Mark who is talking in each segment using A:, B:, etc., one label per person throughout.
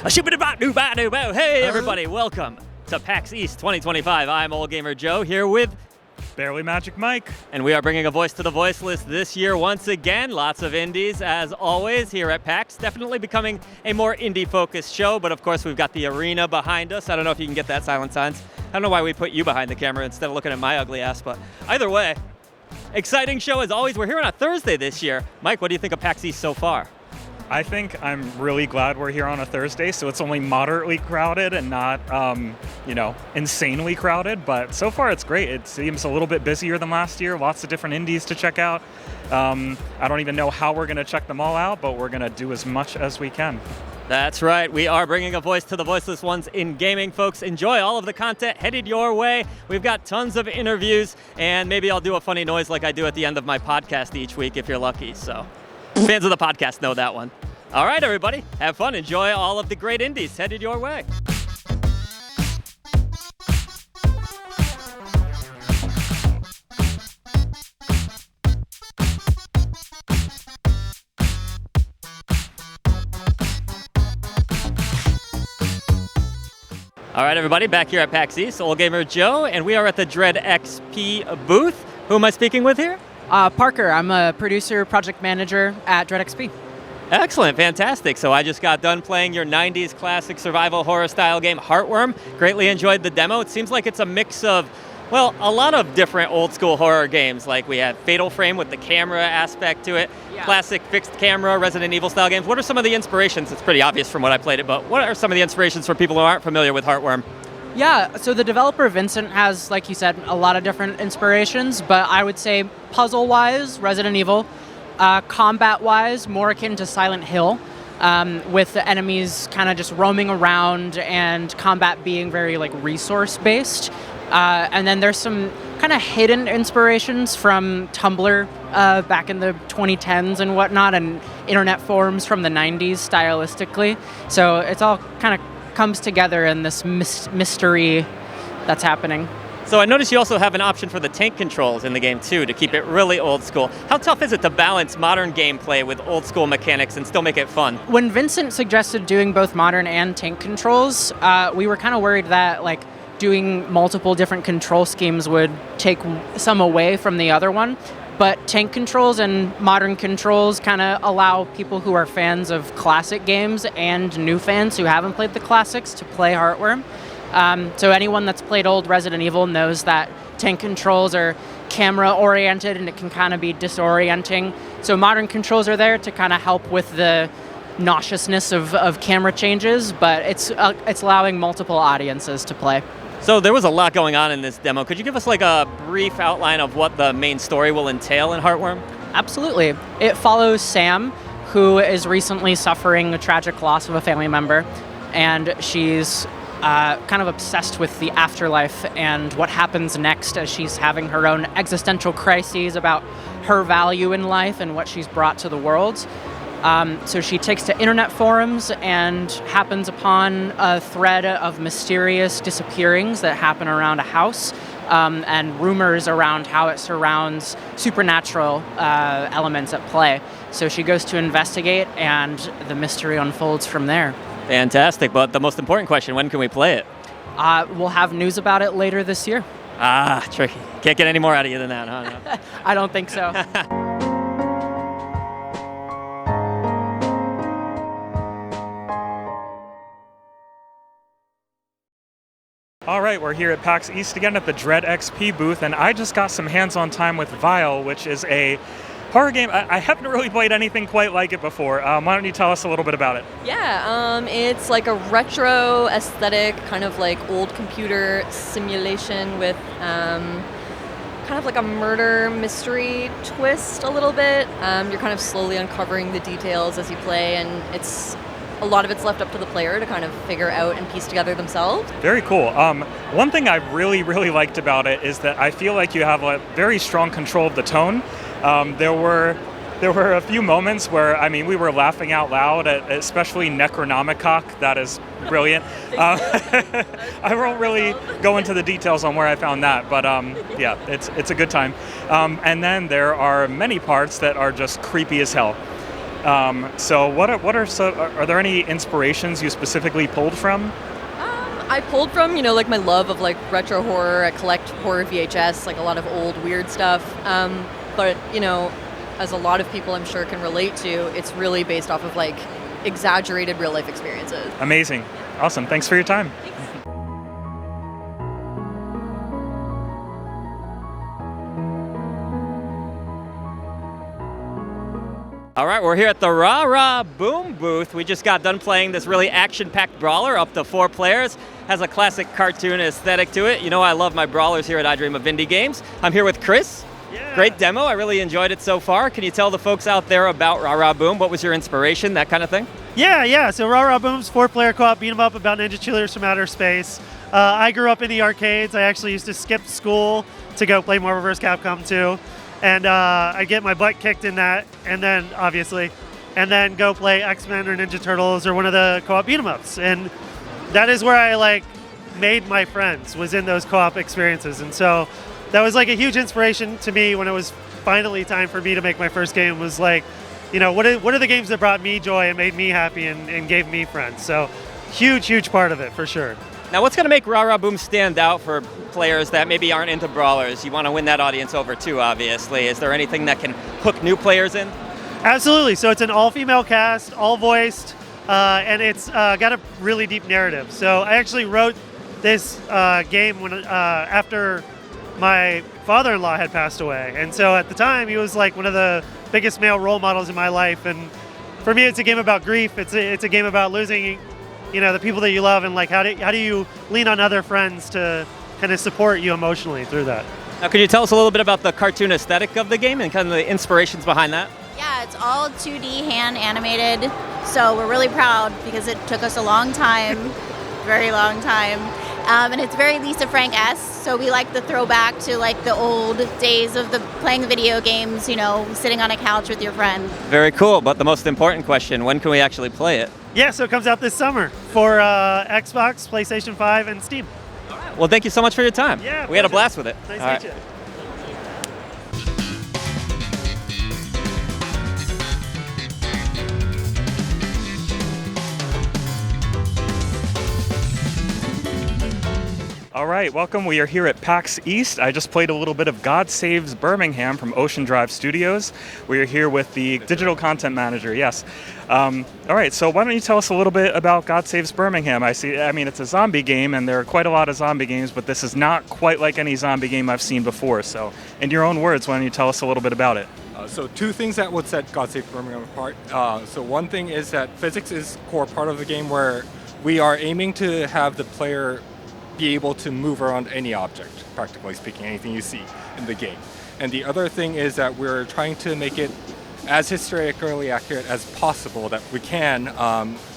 A: Hey everybody, welcome to PAX East 2025. I'm Old Gamer Joe here with
B: Barely Magic Mike.
A: And we are bringing a voice to the voiceless this year once again. Lots of indies as always here at PAX. Definitely becoming a more indie-focused show, but of course we've got the arena behind us. I don't know if you can get that, Silent Signs. I don't know why we put you behind the camera instead of looking at my ugly ass, but either way, exciting show as always. We're here on a Thursday this year. Mike, what do you think of PAX East so far?
B: I think I'm really glad we're here on a Thursday, so it's only moderately crowded and not, insanely crowded. But so far, it's great. It seems a little bit busier than last year. Lots of different indies to check out. I don't even know how we're going to check them all out, but we're going to do as much as we can.
A: That's right. We are bringing a voice to the voiceless ones in gaming, folks. Enjoy all of the content headed your way. We've got tons of interviews, and maybe I'll do a funny noise like I do at the end of my podcast each week if you're lucky. So fans of the podcast know that one. All right, everybody, have fun. Enjoy all of the great indies headed your way. All right, everybody, back here at PAX East, Old Gamer Joe, and we are at the DreadXP booth. Who am I speaking with here?
C: Parker. I'm a producer, project manager at DreadXP.
A: Excellent, fantastic. So I just got done playing your 90s classic survival horror style game, Heartworm. Greatly enjoyed the demo. It seems like it's a mix of, well, a lot of different old school horror games. Like we had Fatal Frame with the camera aspect to it, classic fixed camera, Resident Evil style games. What are some of the inspirations? It's pretty obvious from what I played it, but what are some of the inspirations for people who aren't familiar with Heartworm?
C: Yeah, so the developer Vincent has, like you said, a lot of different inspirations, but I would say puzzle-wise, Resident Evil. Combat-wise, more akin to Silent Hill, with the enemies kind of just roaming around and combat being very resource-based. And then there's some kind of hidden inspirations from Tumblr back in the 2010s and whatnot, and internet forums from the 90s stylistically. So it's all kind of comes together in this mystery that's happening.
A: So I noticed you also have an option for the tank controls in the game too, to keep it really old school. How tough is it to balance modern gameplay with old school mechanics and still make it fun?
C: When Vincent suggested doing both modern and tank controls, we were kind of worried that doing multiple different control schemes would take some away from the other one. But tank controls and modern controls kind of allow people who are fans of classic games and new fans who haven't played the classics to play Heartworm. So anyone that's played old Resident Evil knows that tank controls are camera-oriented and it can kind of be disorienting. So modern controls are there to kind of help with the nauseousness of camera changes, but it's allowing multiple audiences to play.
A: So there was a lot going on in this demo. Could you give us a brief outline of what the main story will entail in Heartworm?
C: Absolutely. It follows Sam, who is recently suffering a tragic loss of a family member, and she's kind of obsessed with the afterlife and what happens next as she's having her own existential crises about her value in life and what she's brought to the world. So she takes to internet forums and happens upon a thread of mysterious disappearings that happen around a house, and rumors around how it surrounds supernatural elements at play. So she goes to investigate, and the mystery unfolds from there.
A: Fantastic, but the most important question, when can we play it?
C: We'll have news about it later this year.
A: Tricky. Can't get any more out of you than that, huh? No.
C: I don't think so.
B: All right, we're here at PAX East again at the DreadXP booth, and I just got some hands-on time with Vile, which is a horror game. I haven't really played anything quite like it before. Why don't you tell us a little bit about it?
D: Yeah, it's like a retro aesthetic, kind of like old computer simulation with kind of like a murder mystery twist a little bit. You're kind of slowly uncovering the details as you play, and a lot of it's left up to the player to kind of figure out and piece together themselves.
B: Very cool. One thing I really, really liked about it is that I feel like you have a very strong control of the tone. There were a few moments where, we were laughing out loud at especially Necronomicon. That is brilliant. I won't really go into the details on where I found that, but yeah, it's a good time. And then there are many parts that are just creepy as hell. So are there any inspirations you specifically pulled from?
D: I pulled from, like my love of like retro horror. I collect horror VHS, like a lot of old weird stuff. But, as a lot of people I'm sure can relate to, it's really based off of like exaggerated real life experiences.
B: Amazing. Awesome. Thanks for your time.
A: All right, we're here at the Rah Rah Boom booth. We just got done playing this really action-packed brawler, up to 4 players. Has a classic cartoon aesthetic to it. I love my brawlers here at I Dream of Indie Games. I'm here with Chris.
E: Yeah.
A: Great demo. I really enjoyed it so far. Can you tell the folks out there about Rah Rah Boom? What was your inspiration, that kind of thing?
E: Yeah. So Rah Rah Boom's 4-player co-op beat 'em up about ninja cheerleaders from outer space. I grew up in the arcades. I actually used to skip school to go play Marvel vs. Capcom 2. And I'd get my butt kicked in that, and then go play X-Men or Ninja Turtles or one of the co-op beat 'em ups. And that is where I made my friends, was in those co-op experiences. And so that was a huge inspiration to me when it was finally time for me to make my first game. Was what are the games that brought me joy and made me happy and gave me friends? So huge part of it for sure.
A: Now, what's going to make Rah Rah Boom stand out for players that maybe aren't into brawlers? You want to win that audience over too, obviously. Is there anything that can hook new players in?
E: Absolutely. So it's an all-female cast, all voiced, and it's got a really deep narrative. So I actually wrote this game when after my father-in-law had passed away. And so at the time, he was one of the biggest male role models in my life. And for me, it's a game about grief. It's a game about losing the people that you love, and how do you lean on other friends to kind of support you emotionally through that.
A: Now, could you tell us a little bit about the cartoon aesthetic of the game and kind of the inspirations behind that?
F: Yeah, it's all 2D hand animated, so we're really proud because it took us a long time, very long time. And it's very Lisa Frank-esque, so we like the throwback to the old days of playing video games, sitting on a couch with your friend.
A: Very cool, but the most important question, when can we actually play it?
E: Yeah, so it comes out this summer for Xbox, PlayStation 5, and Steam.
A: Well, thank you so much for your time.
E: Yeah,
A: we had a
E: pleasure.
A: blast with it.
E: Nice
A: All
E: to
A: right.
E: meet you.
B: All right, welcome. We are here at Pax East. I just played a little bit of God Saves Birmingham from Ocean Drive Studios. We are here with the digital content manager, yes. All right, so why don't you tell us a little bit about God Saves Birmingham? It's a zombie game, and there are quite a lot of zombie games, but this is not quite like any zombie game I've seen before. So in your own words, why don't you tell us a little bit about it?
G: So 2 things that would set God Save Birmingham apart. So one thing is that physics is core part of the game, where we are aiming to have the player be able to move around any object, practically speaking, anything you see in the game. And the other thing is that we're trying to make it as historically accurate as possible that we can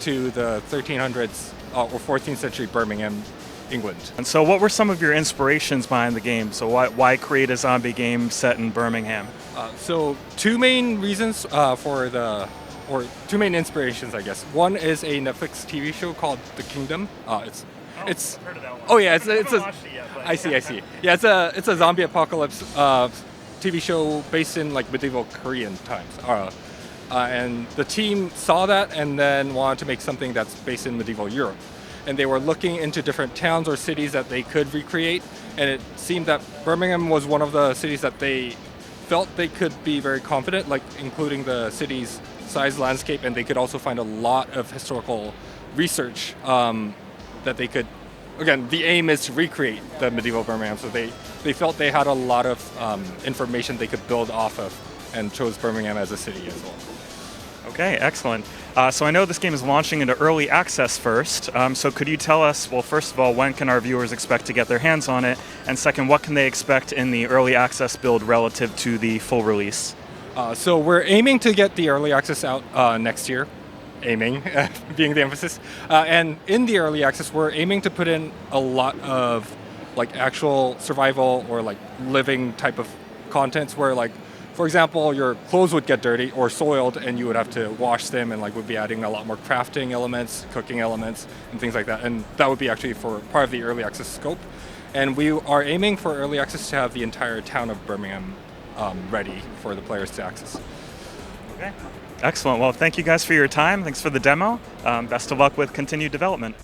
G: to the 1300s or 14th century Birmingham, England.
B: And so what were some of your inspirations behind the game? So why create a zombie game set in Birmingham?
G: So 2 main reasons or 2 main inspirations, I guess. One is a Netflix TV show called The Kingdom.
B: I've heard of that one.
G: Oh yeah,
B: I haven't watched it yet, but
G: I see. Yeah, it's a zombie apocalypse TV show based in medieval Korean times. And the team saw that and then wanted to make something that's based in medieval Europe. And they were looking into different towns or cities that they could recreate, and it seemed that Birmingham was one of the cities that they felt they could be very confident, including the city's size, landscape, and they could also find a lot of historical research that they could. Again, the aim is to recreate the medieval Birmingham, so they felt they had a lot of information they could build off of, and chose Birmingham as a city as well.
B: Okay, excellent. So I know this game is launching into early access first. So could you tell us, well, first of all, when can our viewers expect to get their hands on it? And second, what can they expect in the early access build relative to the full release?
G: So we're aiming to get the early access out next year. Aiming, being the emphasis. And in the early access, we're aiming to put in a lot of actual survival or living type of contents where for example, your clothes would get dirty or soiled and you would have to wash them, and we'd be adding a lot more crafting elements, cooking elements, and things like that. And that would be actually for part of the early access scope. And we are aiming for early access to have the entire town of Birmingham ready for the players to access.
B: Okay. Excellent. Well, thank you guys for your time. Thanks for the demo. Best of luck with continued development.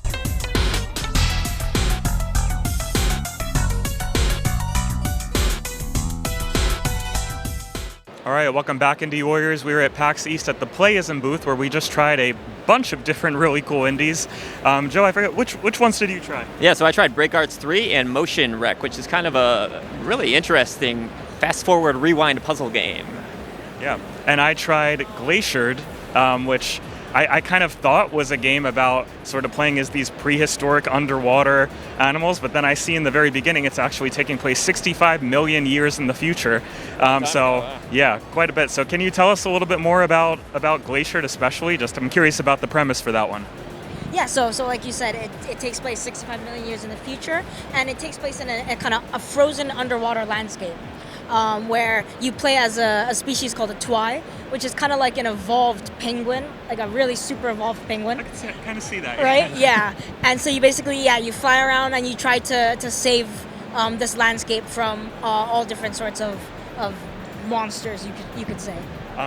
B: All right, welcome back, Indie Warriors. We were at Pax East at the Playism booth where we just tried a bunch of different really cool indies. Joe, I forget, which ones did you try?
A: Yeah, so I tried ByteRockers 3 and Motion Wreck, which is kind of a really interesting fast-forward rewind puzzle game.
B: Yeah, and I tried Glaciered, which I kind of thought was a game about sort of playing as these prehistoric underwater animals, but then I see in the very beginning it's actually taking place 65 million years in the future. Yeah, quite a bit. So can you tell us a little bit more about Glaciered especially? Just I'm curious about the premise for that one.
H: Yeah, so like you said, it takes place 65 million years in the future, and it takes place in a kind of a frozen underwater landscape. Where you play as a species called a Twi, which is kind of like an evolved penguin, like a really super evolved penguin.
B: I can kind of see that.
H: Right? Yeah. And so you basically, you fly around and you try to save this landscape from all different sorts of monsters, you could say.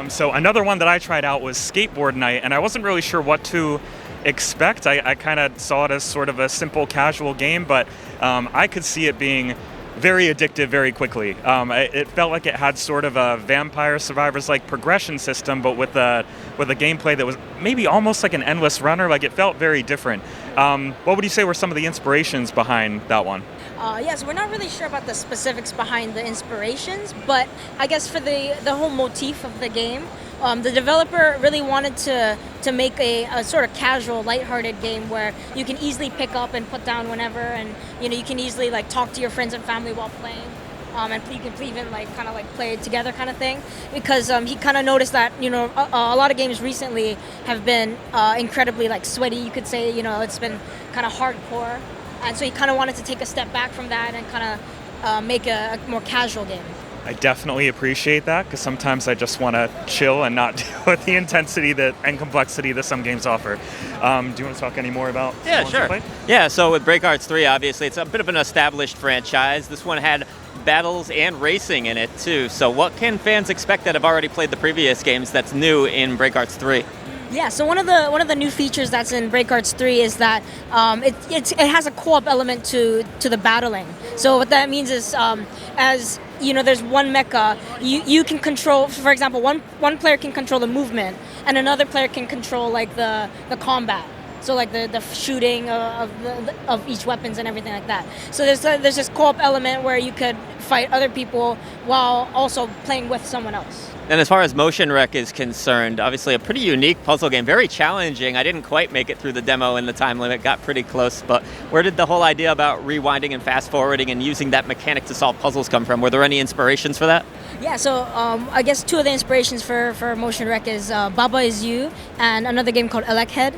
B: So another one that I tried out was Skateboard Night, and I wasn't really sure what to expect. I kind of saw it as sort of a simple, casual game, but I could see it being very addictive very quickly. It felt like it had sort of a Vampire Survivors-like progression system, but with a gameplay that was maybe almost like an endless runner. Like it felt very different. What would you say were some of the inspirations behind that one?
H: So we're not really sure about the specifics behind the inspirations, but I guess for the whole motif of the game, the developer really wanted to make a sort of casual, lighthearted game where you can easily pick up and put down whenever, and you can easily like talk to your friends and family while playing, and you can even like kind of like play it together kind of thing. Because he kind of noticed that a lot of games recently have been incredibly like sweaty, you could say. It's been kind of hardcore, and so he kind of wanted to take a step back from that and kind of make a more casual game.
B: I definitely appreciate that, because sometimes I just want to chill and not deal with the intensity and complexity that some games offer. Do you want to talk any more about the ones you played?
A: Yeah, so with ByteRockers 3, obviously, it's a bit of an established franchise. This one had battles and racing in it, too. So what can fans expect that have already played the previous games that's new in ByteRockers 3?
H: Yeah, so one of the new features that's in ByteRockers 3 is that it has a co-op element to the battling. So what that means is as there's one mecha, you can control, for example, one player can control the movement and another player can control like the combat. So like the shooting of each weapons and everything like that. So there's this co-op element where you could fight other people while also playing with someone else.
A: And as far as Motion Wreck is concerned, obviously a pretty unique puzzle game, very challenging. I didn't quite make it through the demo in the time limit, got pretty close, but where did the whole idea about rewinding and fast forwarding and using that mechanic to solve puzzles come from? Were there any inspirations for that?
H: Yeah, so I guess two of the inspirations for Motion Wreck is Baba Is You and another game called Elekhead.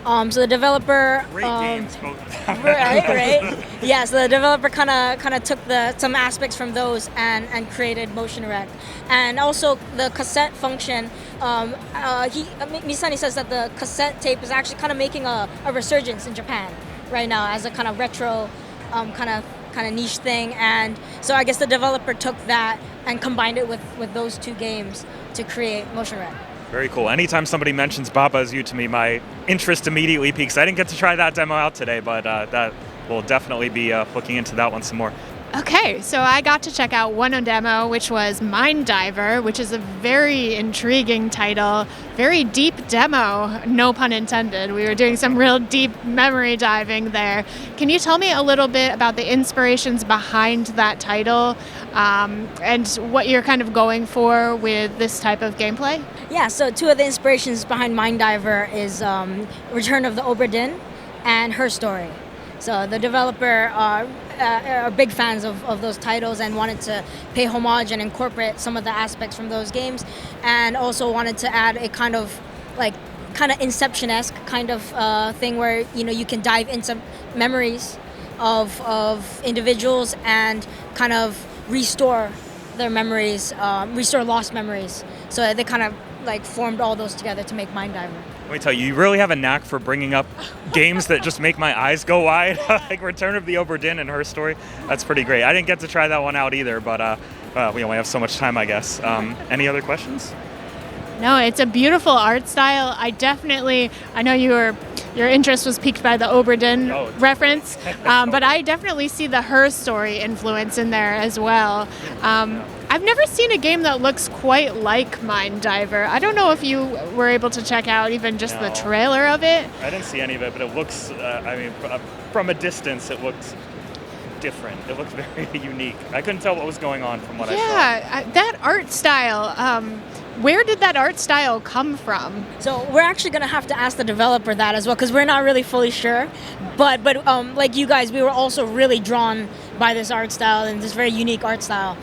H: So the developer
B: great games, both of them.
H: right. Yeah, so the developer kind of took some aspects from those and created Motion Wreck. And also the cassette function, Misani says that the cassette tape is actually kind of making a resurgence in Japan right now as a kind of retro kind of niche thing. And so I guess the developer took that and combined it with those two games to create Motion Wreck.
B: Very cool. Anytime somebody mentions Baba Is You to me, my interest immediately peaks. I didn't get to try that demo out today, but that will definitely be looking into that one some more.
I: Okay, so I got to check out one demo, which was Mind Diver, which is a very intriguing title, very deep demo, no pun intended. We were doing some real deep memory diving there. Can you tell me a little bit about the inspirations behind that title and what you're kind of going for with this type of gameplay?
H: Yeah, so two of the inspirations behind Mind Diver is Return of the Obra Dinn and Her Story. So the developer are big fans of those titles and wanted to pay homage and incorporate some of the aspects from those games, and also wanted to add a kind of Inception-esque kind of thing where you can dive into memories of individuals and kind of restore their memories, restore lost memories. So they kind of like formed all those together to make Mind Diver.
B: Let me tell you, you really have a knack for bringing up games that just make my eyes go wide, like Return of the Obra Dinn and Her Story. That's pretty great. I didn't get to try that one out either, but we only have so much time, I guess. Any other questions?
I: No, it's a beautiful art style. I know your interest was piqued by the Oberdin reference, but I definitely see the Her Story influence in there as well. I've never seen a game that looks quite like Mind Diver. I don't know if you were able to check out even just the trailer of it.
B: I didn't see any of it, but it looks, from a distance, it looks different. It looks very unique. I couldn't tell what was going on from what I saw.
I: Yeah, that art style, where did that art style come from?
H: So we're actually going to have to ask the developer that as well, because we're not really fully sure. But like you guys, we were also really drawn by this art style and this very unique art style.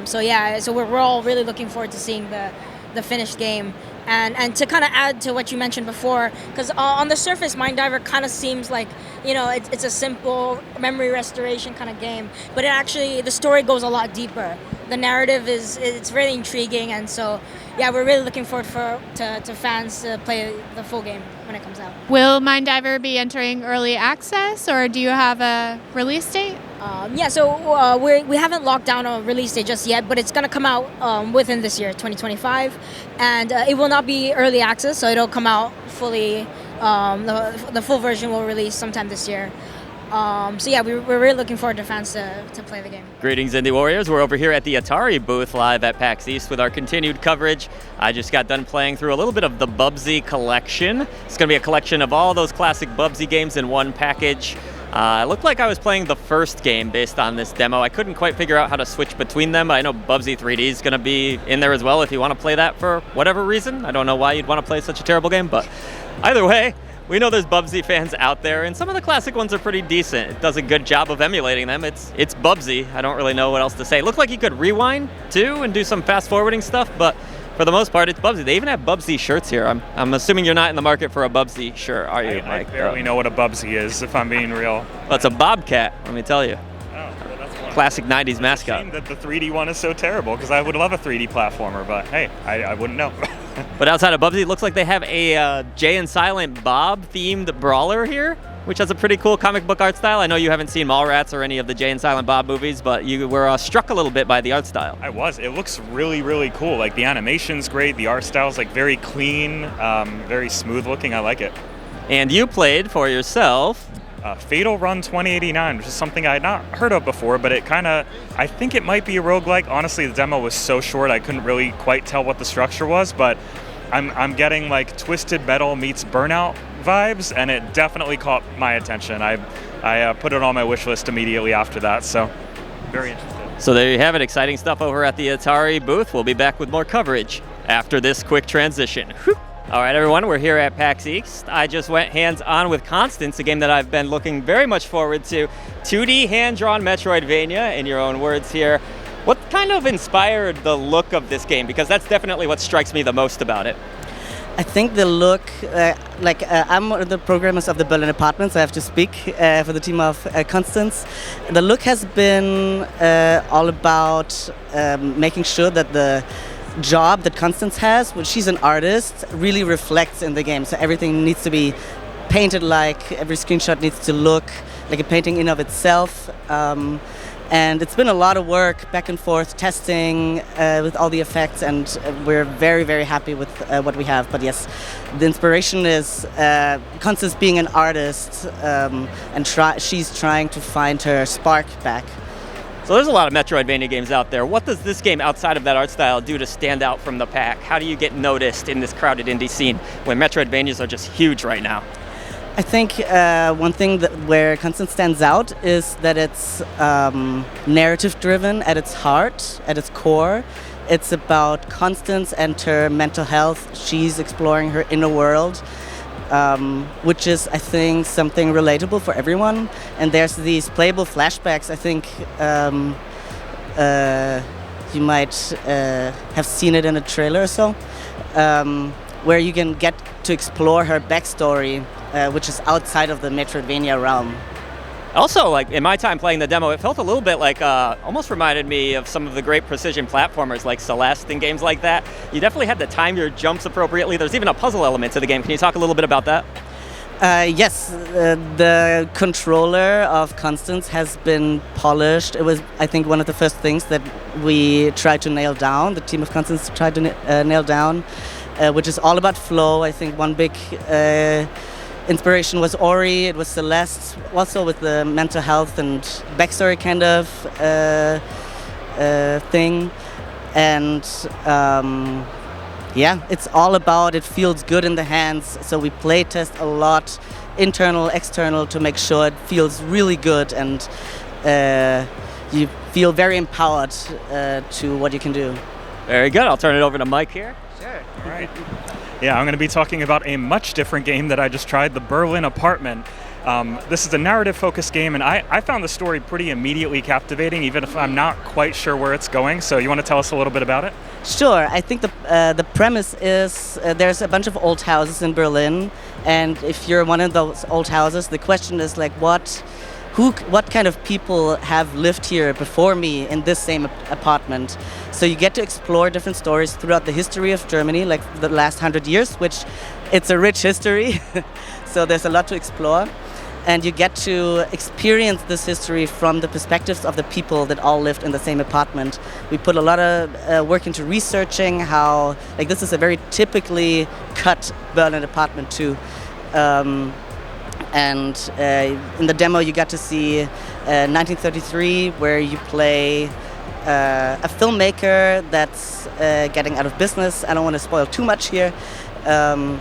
H: So we're all really looking forward to seeing the finished game. And to kind of add to what you mentioned before, because on the surface, Mind Diver kind of seems like, it's a simple memory restoration kind of game, but the story goes a lot deeper. The narrative it's really intriguing, and so yeah, we're really looking forward to fans to play the full game when it comes out.
I: Will Mind Diver be entering early access, or do you have a release date?
H: So we haven't locked down a release date just yet, but it's going to come out within this year, 2025, and it will not be early access, so it'll come out fully. The full version will release sometime this year. We're really looking forward to fans to play the game.
A: Greetings, Indie Warriors. We're over here at the Atari booth live at Pax East with our continued coverage. I just got done playing through a little bit of the Bubsy collection. It's going to be a collection of all those classic Bubsy games in one package. It looked like I was playing the first game based on this demo. I couldn't quite figure out how to switch between them. I know Bubsy 3D is going to be in there as well if you want to play that for whatever reason. I don't know why you'd want to play such a terrible game, but either way, we know there's Bubsy fans out there, and some of the classic ones are pretty decent. It does a good job of emulating them. It's Bubsy. I don't really know what else to say. It looked like you could rewind, too, and do some fast-forwarding stuff, but for the most part, it's Bubsy. They even have Bubsy shirts here. I'm assuming you're not in the market for a Bubsy shirt, are you?
B: I barely know what a Bubsy is, if I'm being real.
A: Well, it's a bobcat, let me tell you.
B: Oh, well, that's one.
A: Classic 90s mascot.
B: It's a shame that the 3D one is so terrible, because I would love a 3D platformer, but hey, I wouldn't know.
A: But outside of Bubsy, it looks like they have a Jay and Silent Bob themed brawler here, which has a pretty cool comic book art style. I know you haven't seen Mallrats or any of the Jay and Silent Bob movies, but you were struck a little bit by the art style.
B: I was. It looks really, really cool. Like, the animation's great. The art style's like very clean, very smooth looking. I like it.
A: And you played for yourself
B: Fatal Run 2089, which is something I had not heard of before, but I think it might be a roguelike. Honestly, the demo was so short I couldn't really quite tell what the structure was, but I'm getting like Twisted Metal meets Burnout vibes, and it definitely caught my attention. I put it on my wish list immediately after that, so very interested.
A: So there you have it, exciting stuff over at the Atari booth. We'll be back with more coverage after this quick transition. All right, everyone, we're here at PAX East. I just went hands-on with Constance, a game that I've been looking very much forward to. 2D hand-drawn Metroidvania, in your own words here. What kind of inspired the look of this game? Because that's definitely what strikes me the most about it.
J: I think the look, I'm one of the programmers of the Berlin Apartments, I have to speak for the team of Constance. The look has been all about making sure that the job that Constance has, when she's an artist, really reflects in the game. So everything needs to be painted like, every screenshot needs to look like a painting in of itself. And it's been a lot of work, back and forth, testing with all the effects, and we're very, very happy with what we have. But yes, the inspiration is Constance being an artist, and she's trying to find her spark back.
A: So there's a lot of Metroidvania games out there. What does this game, outside of that art style, do to stand out from the pack? How do you get noticed in this crowded indie scene when Metroidvanias are just huge right now?
J: I think one thing where Constance stands out is that it's narrative-driven at its heart, at its core. It's about Constance and her mental health. She's exploring her inner world, which is, I think, something relatable for everyone. And there's these playable flashbacks. I think you might have seen it in a trailer or so, where you can get to explore her backstory, which is outside of the Metroidvania realm.
A: Also, like in my time playing the demo, it felt a little bit like, almost reminded me of some of the great precision platformers like Celeste and games like that. You definitely had to time your jumps appropriately. There's even a puzzle element to the game. Can you talk a little bit about that?
J: Yes, the controller of Constance has been polished. It was, I think, one of the first things that we tried to nail down, the team of Constance tried to nail down. which is all about flow. I think one big inspiration was Ori. It was Celeste, also with the mental health and backstory kind of thing. And yeah, it's all about it feels good in the hands. So we play test a lot, internal, external, to make sure it feels really good and you feel very empowered to what you can do.
A: Very good. I'll turn it over to Mike here.
J: Sure.
B: All right. Yeah, I'm going to be talking about a much different game that I just tried, The Berlin Apartment. This is a narrative-focused game, and I found the story pretty immediately captivating, even if I'm not quite sure where it's going. So you want to tell us a little bit about it?
J: Sure. I think the premise is there's a bunch of old houses in Berlin, and if you're one of those old houses, the question is like, what kind of people have lived here before me in this same apartment? So you get to explore different stories throughout the history of Germany, like the last 100 years, which it's a rich history. So there's a lot to explore. And you get to experience this history from the perspectives of the people that all lived in the same apartment. We put a lot of work into researching how, like, this is a very typically cut Berlin apartment too. And in the demo you got to see 1933, where you play a filmmaker that's getting out of business. I don't want to spoil too much here. And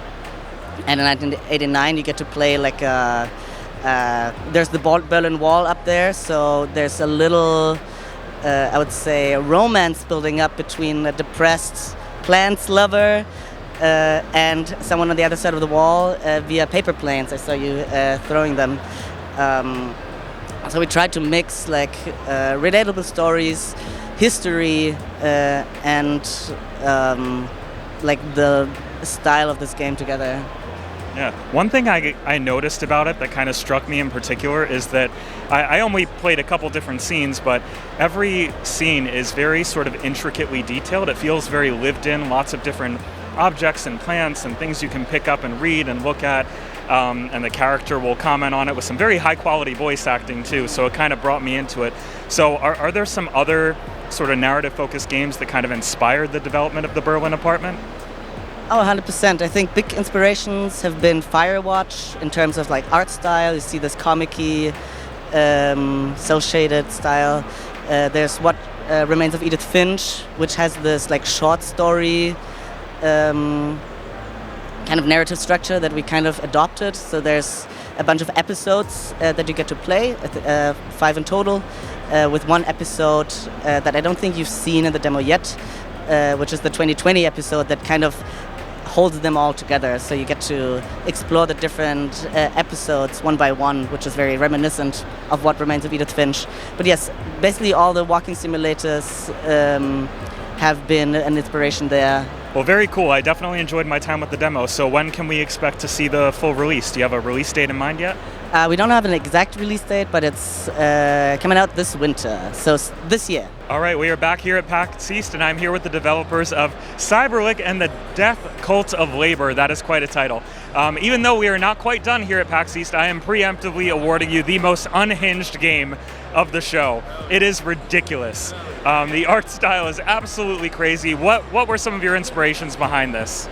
J: in 1989 you get to play like there's the Berlin Wall up there, so there's a little, I would say, a romance building up between a depressed plants lover and someone on the other side of the wall via paper planes. I saw you throwing them. So we tried to mix like relatable stories, history, and like the style of this game together.
B: Yeah. One thing I noticed about it that kind of struck me in particular is that I only played a couple different scenes, but every scene is very sort of intricately detailed. It feels very lived in, lots of different objects and plants and things you can pick up and read and look at, and the character will comment on it with some very high quality voice acting too, so it kind of brought me into it. So are there some other sort of narrative focused games that kind of inspired the development of the Berlin Apartment?
J: Oh, 100%. I think big inspirations have been Firewatch in terms of like art style. You see this comic-y, cel-shaded style. There's What Remains of Edith Finch, which has this like short story kind of narrative structure that we kind of adopted. So there's a bunch of episodes that you get to play, 5 in total, with one episode that I don't think you've seen in the demo yet, which is the 2020 episode that kind of holds them all together. So you get to explore the different episodes one by one, which is very reminiscent of What Remains of Edith Finch. But yes, basically all the walking simulators have been an inspiration there.
B: Well, very cool. I definitely enjoyed my time with the demo. So when can we expect to see the full release? Do you have a release date in mind yet?
J: We don't have an exact release date, but it's coming out this winter, so this year.
B: All right, we are back here at Pax East, and I'm here with the developers of Cyberlick and the Death Cult of Labor. That is quite a title. Even though we are not quite done here at Pax East, I am preemptively awarding you the most unhinged game of the show. It is ridiculous. The art style is absolutely crazy. What were some of your inspirations behind this?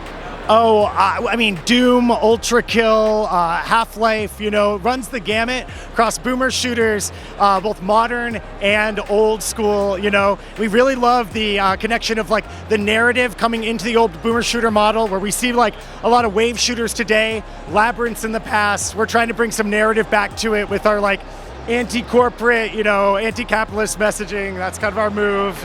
K: Oh, I mean, Doom, Ultra Kill, Half-Life, runs the gamut across boomer shooters, both modern and old school, We really love the connection of, like, the narrative coming into the old boomer shooter model, where we see, like, a lot of wave shooters today, labyrinths in the past. We're trying to bring some narrative back to it with our, like, anti-corporate, anti-capitalist messaging. That's kind of our move,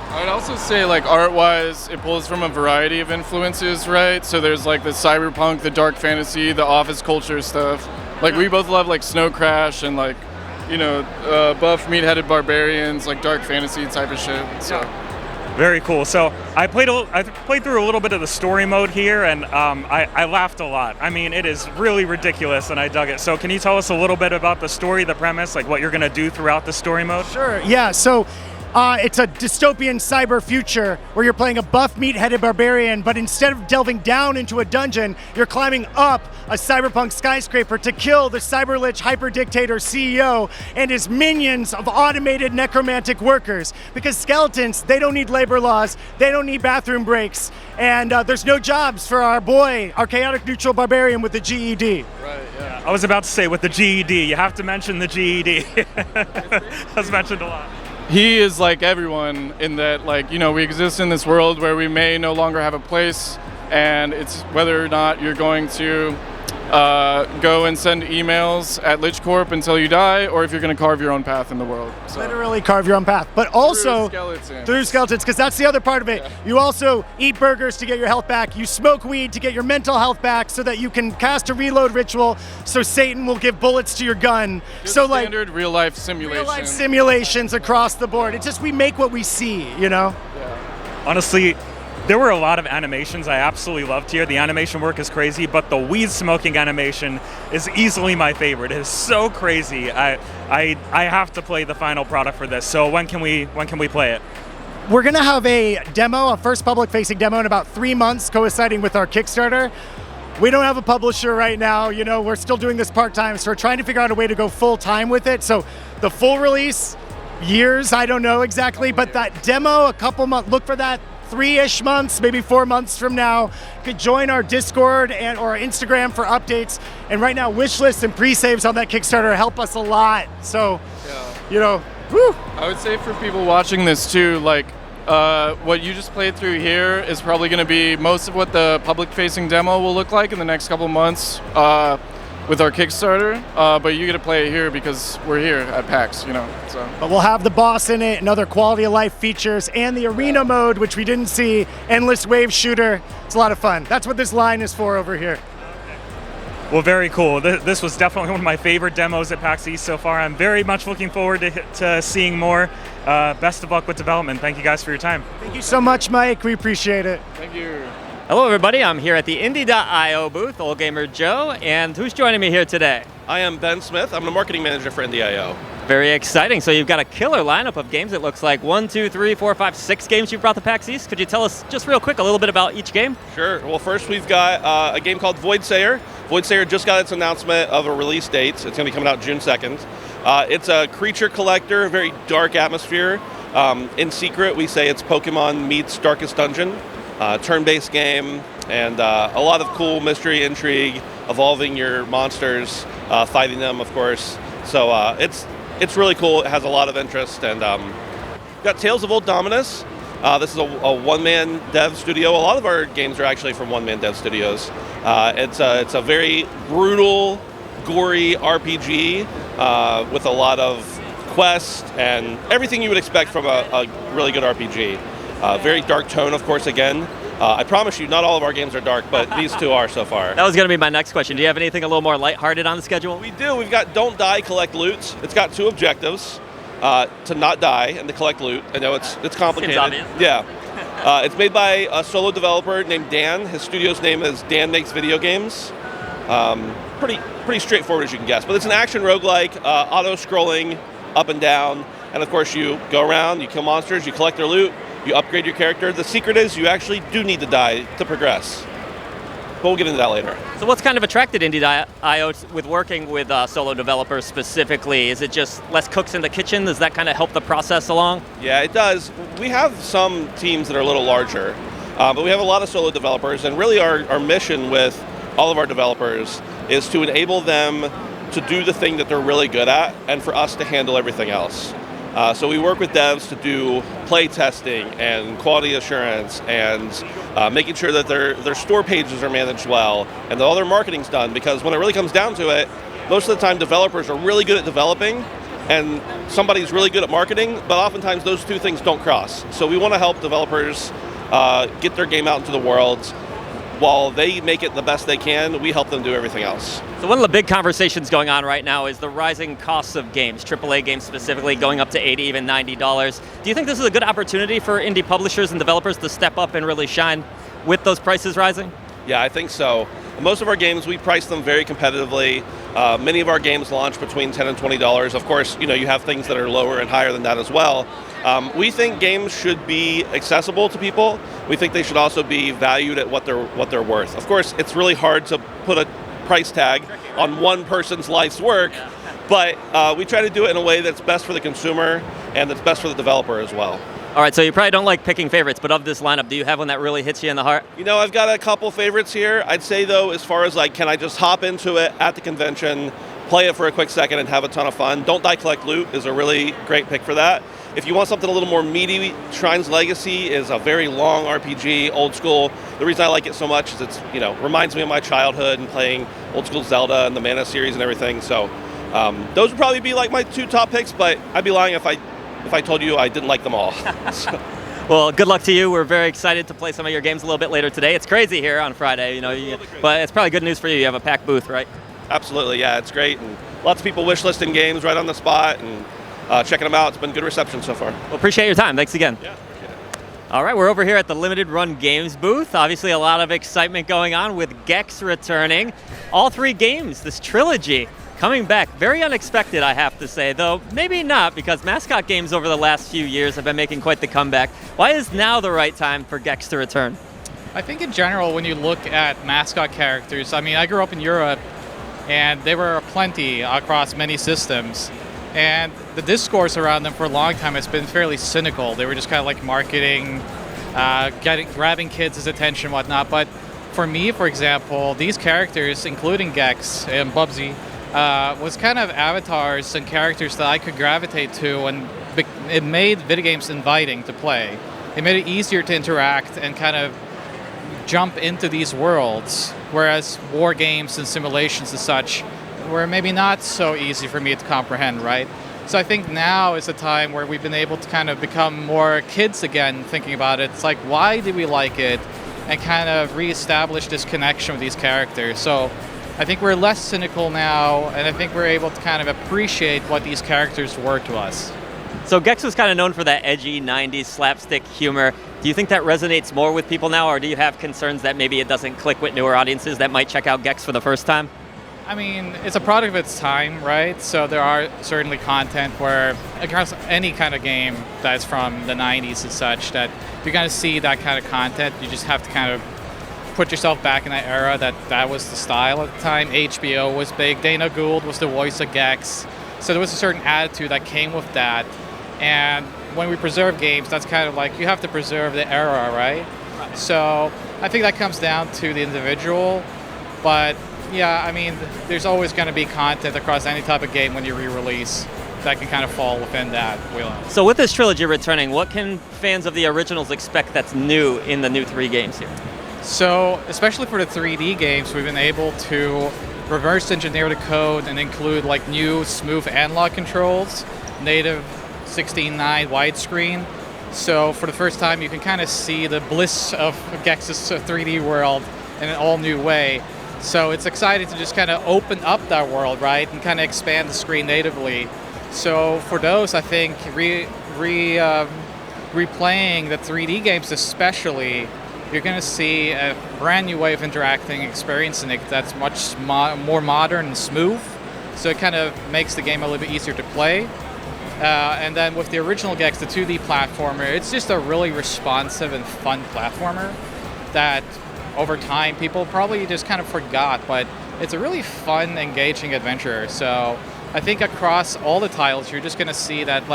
L: I'd also say, like, art-wise, it pulls from a variety of influences, right? So there's, like, the cyberpunk, the dark fantasy, the office culture stuff. Like, we both love, like, Snow Crash and, like, buff, meat-headed barbarians, like, dark fantasy type of shit. So.
B: Very cool. So I played through a little bit of the story mode here, and I laughed a lot. I mean, it is really ridiculous, and I dug it. So can you tell us a little bit about the story, the premise, like what you're going to do throughout the story mode?
K: Sure. Yeah. So It's a dystopian cyber future where you're playing a buff meat-headed barbarian, but instead of delving down into a dungeon, you're climbing up a cyberpunk skyscraper to kill the cyber-lich hyper-dictator CEO and his minions of automated necromantic workers. Because skeletons, they don't need labor laws, they don't need bathroom breaks, and there's no jobs for our boy, our chaotic neutral barbarian with the GED.
L: Right, yeah.
B: I was about to say, with the GED, you have to mention the GED. That's mentioned a lot.
L: He is like everyone in that, like, you know, we exist in this world where we may no longer have a place, and it's whether or not you're going to go and send emails at Lich Corp until you die, or if you're going to carve your own path in the world. So.
K: Literally carve your own path, but also through skeletons, because that's the other part of it. Yeah. You also eat burgers to get your health back. You smoke weed to get your mental health back, so that you can cast a reload ritual, so Satan will give bullets to your gun.
L: Just
K: so
L: standard real life simulations.
K: Real life simulations across the board. It's just we make what we see, you know.
L: Yeah.
B: Honestly, there were a lot of animations I absolutely loved here. The animation work is crazy, but the weed smoking animation is easily my favorite. It is so crazy. I have to play the final product for this. So when can we play it?
K: We're gonna have a demo, a first public-facing demo in about 3 months, coinciding with our Kickstarter. We don't have a publisher right now. You know, we're still doing this part-time, so we're trying to figure out a way to go full-time with it. So the full release, years, I don't know exactly, but that demo, a couple months, look for that 3-ish months, maybe 4 months from now. You could join our Discord and or Instagram for updates. And right now, wish lists and pre-saves on that Kickstarter help us a lot. So, you know, whew.
L: I would say for people watching this too, like, what you just played through here is probably going to be most of what the public-facing demo will look like in the next couple months with our Kickstarter. But you get to play it here because we're here at PAX, you know. So.
K: But we'll have the boss in it and other quality of life features and the arena mode, which we didn't see, endless wave shooter. It's a lot of fun. That's what this line is for over here.
B: Well, very cool. This was definitely one of my favorite demos at PAX East so far. I'm very much looking forward to seeing more. Best of luck with development. Thank you guys for your time.
K: Thank you so much, Mike. We appreciate it.
L: Thank you.
A: Hello, everybody. I'm here at the Indie.io booth, Old Gamer Joe, and who's joining me here today?
M: I am Ben Smith. I'm the marketing manager for Indie.io.
A: Very exciting. So you've got a killer lineup of games. It looks like 1, 2, 3, 4, 5, 6 games you've brought to PAX East. Could you tell us just real quick a little bit about each game?
M: Sure. Well, first we've got a game called Voidsayer. Voidsayer just got its announcement of a release date. It's going to be coming out June 2nd. It's a creature collector, very dark atmosphere. In secret, we say it's Pokemon meets Darkest Dungeon. Turn-based game, and a lot of cool mystery, intrigue, evolving your monsters, fighting them, of course. So it's really cool. It has a lot of interest, and got Tales of Old Dominus. This is a one-man dev studio. A lot of our games are actually from one-man dev studios. It's a very brutal, gory RPG with a lot of quests and everything you would expect from a really good RPG. Very dark tone, of course, again. I promise you, not all of our games are dark, but these two are so far.
A: That was going to be my next question. Do you have anything a little more lighthearted on the schedule?
M: We do. We've got Don't Die, Collect Loot. It's got 2 objectives, to not die and to collect loot. I know it's complicated.
A: Seems obvious.
M: Yeah. It's made by a solo developer named Dan. His studio's name is Dan Makes Video Games. Pretty straightforward as you can guess. But it's an action roguelike, auto-scrolling up and down. And of course, you go around, you kill monsters, you collect their loot, you upgrade your character. The secret is you actually do need to die to progress. But we'll get into that later.
A: So what's kind of attracted Indie.io with working with solo developers specifically? Is it just less cooks in the kitchen? Does that kind of help the process along?
M: Yeah, it does. We have some teams that are a little larger, but we have a lot of solo developers, and really our mission with all of our developers is to enable them to do the thing that they're really good at, and for us to handle everything else. So we work with devs to do play testing and quality assurance and making sure that their store pages are managed well and that all their marketing's done, because when it really comes down to it, most of the time developers are really good at developing and somebody's really good at marketing, but oftentimes those two things don't cross. So we want to help developers get their game out into the world. While they make it the best they can, we help them do everything else.
A: So one of the big conversations going on right now is the rising costs of games, AAA games specifically, going up to $80, even $90. Do you think this is a good opportunity for indie publishers and developers to step up and really shine with those prices rising?
M: Yeah, I think so. Most of our games, we price them very competitively. Many of our games launch between $10 and $20. Of course, you have things that are lower and higher than that as well. We think games should be accessible to people. We think they should also be valued at what they're worth. Of course, it's really hard to put a price tag on one person's life's work, but we try to do it in a way that's best for the consumer and that's best for the developer as well.
A: All right, so you probably don't like picking favorites, but of this lineup, do you have one that really hits you in the heart?
M: I've got a couple favorites here. I'd say, though, as far as can I just hop into it at the convention, play it for a quick second and have a ton of fun, Don't Die Collect Loot is a really great pick for that. If you want something a little more meaty, Shrine's Legacy is a very long RPG, old school. The reason I like it so much is it's, reminds me of my childhood and playing old school Zelda and the Mana series and everything. So those would probably be my 2 top picks, but I'd be lying if I told you I didn't like them all. So.
A: Well, good luck to you. We're very excited to play some of your games a little bit later today. It's crazy here on Friday, but it's probably good news for you. You have a packed booth, right?
M: Absolutely, yeah, it's great. And lots of people wishlisting games right on the spot and checking them out. It's been good reception so far.
A: Well, appreciate your time. Thanks again.
M: Yeah, appreciate it.
A: All right, we're over here at the Limited Run Games booth. Obviously, a lot of excitement going on with Gex returning. All 3 games, this trilogy, coming back. Very unexpected, I have to say, though maybe not, because Mascot Games over the last few years have been making quite the comeback. Why is now the right time for Gex to return?
N: I think in general, when you look at mascot characters, I grew up in Europe, and there were plenty across many systems. And the discourse around them for a long time has been fairly cynical. They were just kind of marketing, grabbing kids' attention and whatnot. But for me, for example, these characters, including Gex and Bubsy, was kind of avatars and characters that I could gravitate to, and it made video games inviting to play. It made it easier to interact and kind of jump into these worlds, whereas war games and simulations and such were maybe not so easy for me to comprehend, right? So I think now is the time where we've been able to kind of become more kids again, thinking about it. It's why did we like it? And kind of reestablish this connection with these characters. So I think we're less cynical now, and I think we're able to kind of appreciate what these characters were to us.
A: So Gex was kind of known for that edgy 90s slapstick humor. Do you think that resonates more with people now, or do you have concerns that maybe it doesn't click with newer audiences that might check out Gex for the first time?
N: It's a product of its time, right? So there are certainly content where, across any kind of game that's from the 90s and such, that you're going to see that kind of content. You just have to kind of put yourself back in that era that was the style at the time. HBO was big. Dana Gould was the voice of Gex. So there was a certain attitude that came with that. And when we preserve games, that's kind of you have to preserve the era, right? So I think that comes down to the individual. But yeah, there's always going to be content across any type of game when you re-release that can kind of fall within that wheelhouse.
A: So with this trilogy returning, what can fans of the originals expect that's new in the new 3 games here?
N: So, especially for the 3D games, we've been able to reverse engineer the code and include new smooth analog controls, native 16:9 widescreen. So for the first time, you can kind of see the bliss of Gex's 3D world in an all new way. So it's exciting to just kind of open up that world, right, and kind of expand the screen natively. So for those, I think replaying the 3D games especially, you're going to see a brand new way of interacting, experiencing it that's much more modern and smooth. So it kind of makes the game a little bit easier to play. And then with the original Gex, the 2D platformer, it's just a really responsive and fun platformer that over time people probably just kind of forgot, but it's a really fun, engaging adventure. So I think across all the titles, you're just going to see that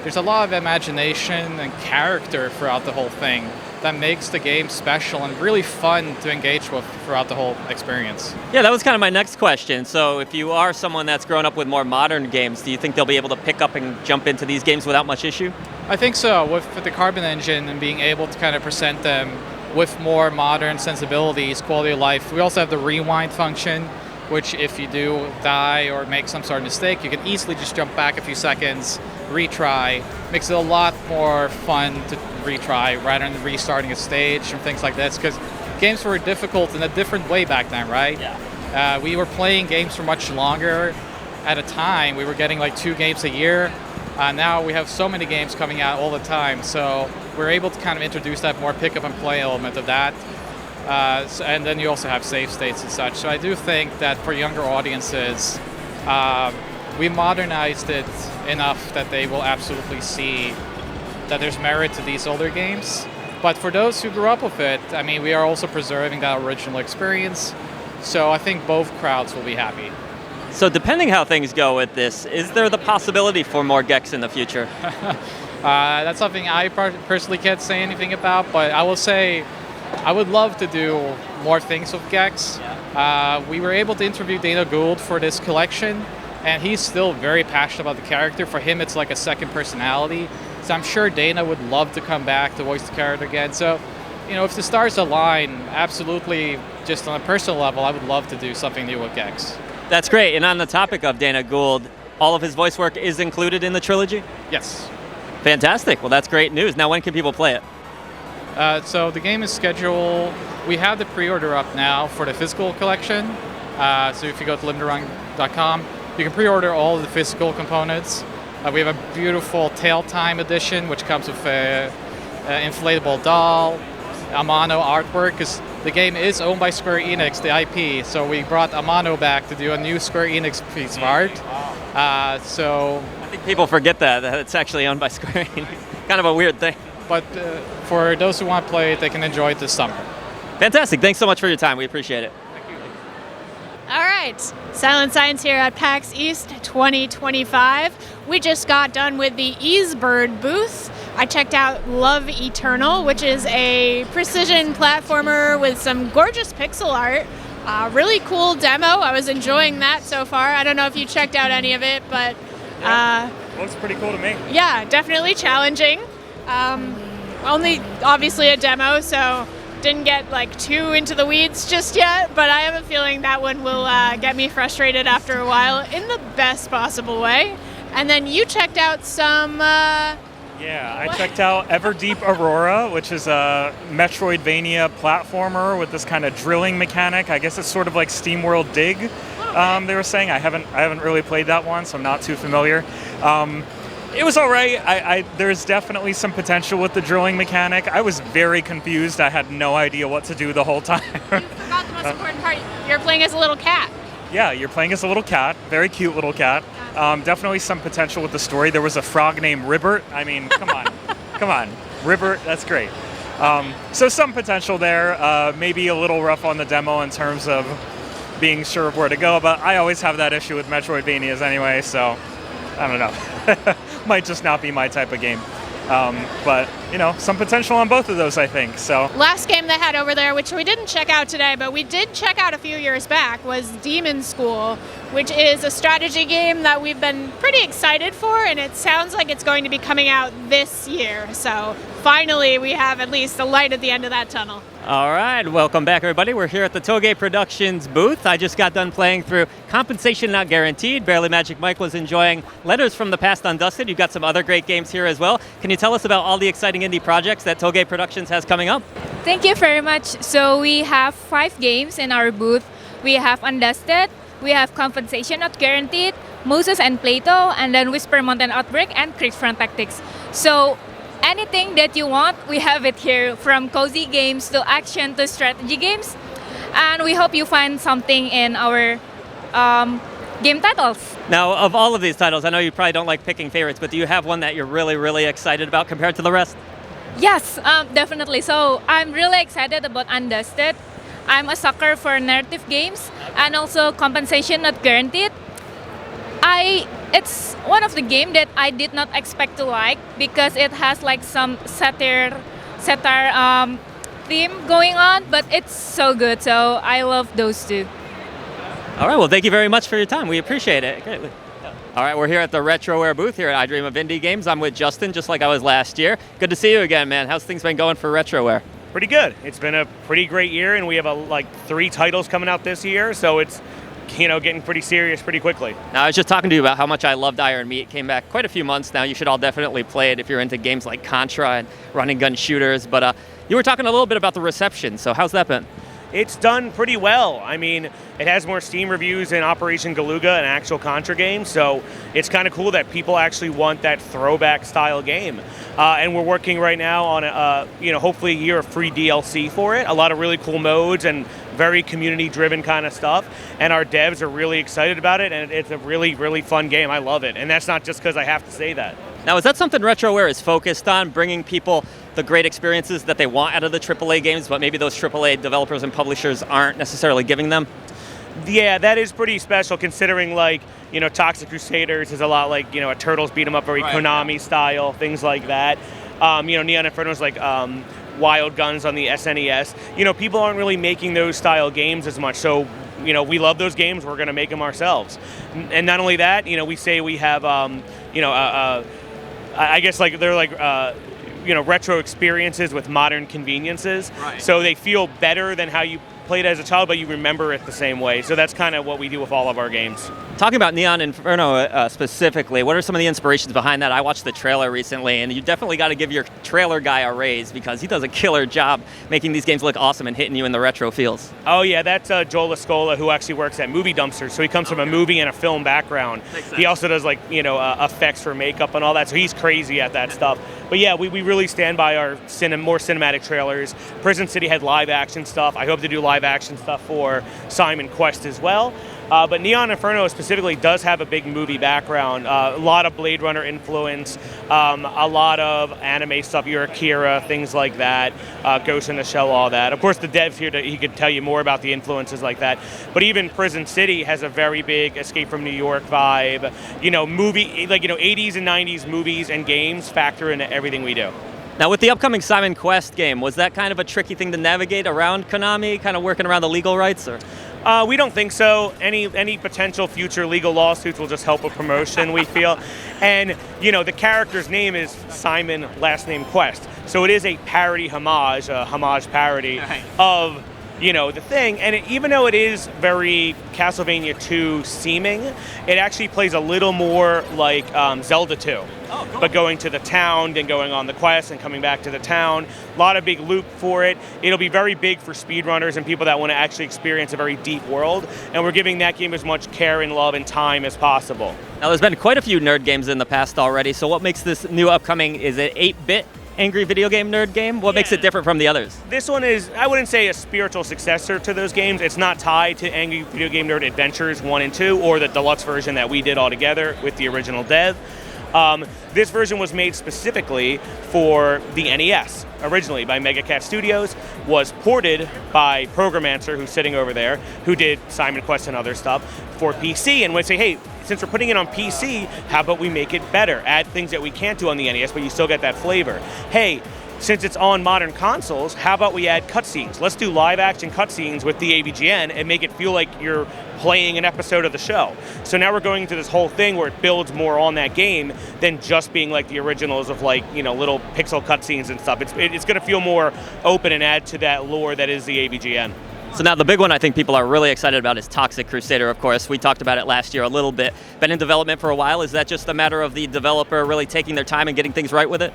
N: there's a lot of imagination and character throughout the whole thing that makes the game special and really fun to engage with throughout the whole experience.
A: Yeah, that was kind of my next question. So if you are someone that's grown up with more modern games, do you think they'll be able to pick up and jump into these games without much issue?
N: I think so. With the Carbon engine and being able to kind of present them with more modern sensibilities, quality of life. We also have the rewind function, which if you do die or make some sort of mistake, you can easily just jump back a few seconds, retry. Makes it a lot more fun to retry rather than restarting a stage and things like this, because games were difficult in a different way back then, right?
A: Yeah.
N: We were playing games for much longer at a time. We were getting 2 games a year. Now we have so many games coming out all the time, so we're able to kind of introduce that more pick up and play element of that. And then you also have save states and such. So I do think that for younger audiences, we modernized it enough that they will absolutely see that there's merit to these older games. But for those who grew up with it, I mean, we are also preserving that original experience. So I think both crowds will be happy.
A: So depending how things go with this, is there the possibility for more Gex in the future?
N: That's something I personally can't say anything about, but I will say I would love to do more things with Gex. We were able to interview Dana Gould for this collection, and he's still very passionate about the character. For him, it's like a second personality. So I'm sure Dana would love to come back to voice the character again. So, you know, if the stars align, absolutely, just on a personal level, I would love to do something new with Gex.
A: That's great. And on the topic of Dana Gould, all of his voice work is included in the trilogy?
N: Yes.
A: Fantastic. Well, that's great news. Now, when can people play it?
N: So the game is scheduled. We have the pre-order up now for the physical collection. So if you go to limitrun.com, you can pre-order all of the physical components. We have a beautiful Tail Time edition, which comes with an inflatable doll, Amano artwork, because the game is owned by Square Enix, the IP. So we brought Amano back to do a new Square Enix piece of art. So
A: I think people forget that it's actually owned by Square Enix. Kind of a weird thing.
N: But for those who want to play it, they can enjoy it this summer.
A: Fantastic. Thanks so much for your time. We appreciate it.
I: All right, Silent Science here at Pax East 2025. We just got done with the Ysbird booth. I checked out Love Eternal, which is a precision platformer with some gorgeous pixel art. Really cool demo. I was enjoying that so far. I don't know if you checked out any of it, but
B: Looks pretty cool to me.
I: yeah, definitely challenging. Only obviously a demo, so didn't get like too into the weeds just yet, but I have a feeling that one will get me frustrated after a while in the best possible way. And then you checked out some...
B: Yeah, I checked out Everdeep Aurora, which is a Metroidvania platformer with this kind of drilling mechanic. I guess it's sort of like SteamWorld Dig. They were saying I haven't really played that one, so I'm not too familiar. It was all right. There's definitely some potential with the drilling mechanic. I was very confused. I had no idea what to do the whole time.
I: You forgot the most important part. You're playing as a little cat.
B: Yeah, you're playing as a little cat, very cute little cat. Definitely some potential with the story. There was a frog named Ribbert. I mean, come on, come on, Ribbert. That's great. So some potential there. Maybe a little rough on the demo in terms of being sure of where to go, but I always have that issue with Metroidvanias anyway. So I don't know. Might just not be my type of game. But, you know, some potential on both of those, I think. So
I: Last game they had over there, which we didn't check out today, but we did check out a few years back, was Demon School, which is a strategy game that we've been pretty excited for, and it sounds like it's going to be coming out this year. So finally, we have at least a light at the end of that tunnel.
A: All right, welcome back, everybody. We're here at the Toge Productions booth. I just got done playing through Compensation Not Guaranteed. Barely Magic Mike was enjoying Letters from the Past Undusted. You've got some other great games here as well. Can you tell us about all the exciting indie projects that Toge Productions has coming up?
O: Thank you very much. So we have 5 games in our booth. We have Undusted, we have Compensation Not Guaranteed, Moses and Plato, and then Whisper Mountain Outbreak and Creekfront Tactics. So anything that you want, we have it here, from cozy games to action to strategy games. And we hope you find something in our game titles.
A: Now, of all of these titles, I know you probably don't like picking favorites, but do you have one that you're really, really excited about compared to the rest?
O: Yes, definitely. So I'm really excited about Undusted. I'm a sucker for narrative games and also Compensation Not Guaranteed. It's one of the games that I did not expect to like because it has like some satire theme going on, but it's so good. So I love those two.
A: All right, well, thank you very much for your time. We appreciate it greatly. All right, we're here at the Retroware booth here at I Dream of Indie Games. I'm with Justin, just like I was last year. Good to see you again, man. How's things been going for Retroware?
P: Pretty good. It's been a pretty great year, and we have like 3 titles coming out this year, so it's getting pretty serious pretty quickly.
A: Now, I was just talking to you about how much I loved Iron Meat. It came back quite a few months now. You should all definitely play it if you're into games like Contra and running gun shooters. But you were talking a little bit about the reception, so how's that been?
P: it's done pretty well. I mean, it has more Steam reviews than Operation Galuga, an actual Contra game, so it's kind of cool that people actually want that throwback style game. And we're working right now on hopefully a year of free DLC for it. A lot of really cool modes and very community-driven kind of stuff. And our devs are really excited about it, and it's a really, really fun game. I love it, and that's not just because I have to say that.
A: Now, is that something Retroware is focused on, bringing people the great experiences that they want out of the AAA games, but maybe those AAA developers and publishers aren't necessarily giving them?
P: Yeah, that is pretty special considering, like, Toxic Crusaders is a lot like, a Turtles beat 'em up, very Konami style, things like that. Neon Inferno's like Wild Guns on the SNES. People aren't really making those style games as much, so we love those games. We're going to make them ourselves. And not only that, we say we have, I guess like they're like, retro experiences with modern conveniences. Right. So they feel better than how you played as a child, but you remember it the same way. So that's kind of what we do with all of our games.
A: Talking about Neon Inferno specifically, what are some of the inspirations behind that? I watched the trailer recently, and you definitely got to give your trailer guy a raise because he does a killer job making these games look awesome and hitting you in the retro feels.
P: Oh yeah, that's Joel Escola, who actually works at Movie Dumpsters. So he comes from a movie and a film background. He also does effects for makeup and all that. So he's crazy at that stuff. But yeah, we really stand by our more cinematic trailers. Prison City had live action stuff. I hope to do live action stuff for Simon Quest as well. But Neon Inferno specifically does have a big movie background. A lot of Blade Runner influence, a lot of anime stuff, your Akira, things like that, Ghost in the Shell, all that. Of course, the dev's here, he could tell you more about the influences like that. But even Prison City has a very big Escape from New York vibe. 80s and 90s movies and games factor into everything we do.
A: Now, with the upcoming Simon Quest game, was that kind of a tricky thing to navigate around Konami, kind of working around the legal rights, or?
P: We don't think so. Any potential future legal lawsuits will just help with promotion, we feel. And, the character's name is Simon, last name Quest. So it is a parody homage, a homage parody of, the thing. And even though it is very Castlevania 2 seeming, it actually plays a little more like Zelda 2. Oh, cool. But going to the town, then going on the quest and coming back to the town. A lot of big loop for it. It'll be very big for speedrunners and people that want to actually experience a very deep world. And we're giving that game as much care and love and time as possible.
A: Now, there's been quite a few nerd games in the past already. So what makes this new upcoming, is it 8-bit Angry Video Game Nerd game? What makes it different from the others?
P: This one is, I wouldn't say a spiritual successor to those games. It's not tied to Angry Video Game Nerd Adventures 1 and 2 or the deluxe version that we did all together with the original dev. This version was made specifically for the NES, originally by Megacat Studios, was ported by Programmancer, who's sitting over there, who did Simon Quest and other stuff, for PC, and would say, hey, since we're putting it on PC, how about we make it better? Add things that we can't do on the NES, but you still get that flavor. Hey, since it's on modern consoles, how about we add cutscenes? Let's do live action cutscenes with the AVGN and make it feel like you're playing an episode of the show. So now we're going into this whole thing where it builds more on that game than just being like the originals of little pixel cutscenes and stuff. It's going to feel more open and add to that lore that is the AVGN.
A: So now the big one I think people are really excited about is Toxic Crusader, of course. We talked about it last year a little bit. Been in development for a while. Is that just a matter of the developer really taking their time and getting things right with it?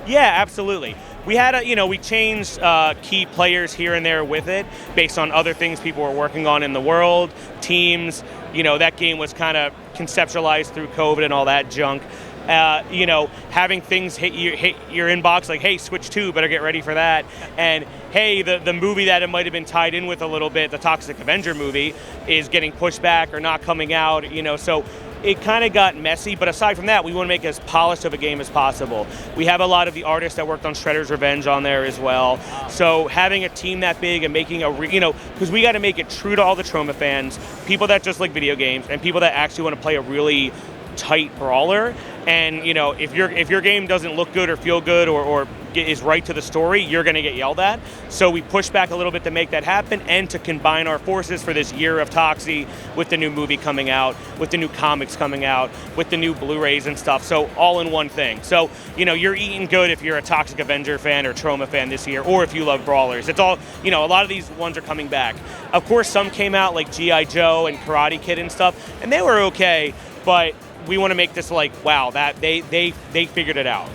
P: Yeah, absolutely. We had we changed key players here and there with it based on other things people were working on in the world, teams. That game was kind of conceptualized through COVID and all that junk. Having things hit your inbox like, hey, Switch 2, better get ready for that. And hey, the movie that it might have been tied in with a little bit, the Toxic Avenger movie, is getting pushed back or not coming out, so it kind of got messy, but aside from that, we want to make as polished of a game as possible. We have a lot of the artists that worked on Shredder's Revenge on there as well. So having a team that big and making because we got to make it true to all the Troma fans, people that just like video games, and people that actually want to play a really tight brawler. And if your game doesn't look good or feel good or is right to the story, you're going to get yelled at. So we push back a little bit to make that happen and to combine our forces for this year of Toxie with the new movie coming out, with the new comics coming out, with the new Blu-rays and stuff. So all in one thing. So you're eating good if you're a Toxic Avenger fan or Troma fan this year, or if you love brawlers. It's all a lot of these ones are coming back. Of course, some came out like G.I. Joe and Karate Kid and stuff, and they were okay, but we want to make this like, wow, that they figured it out.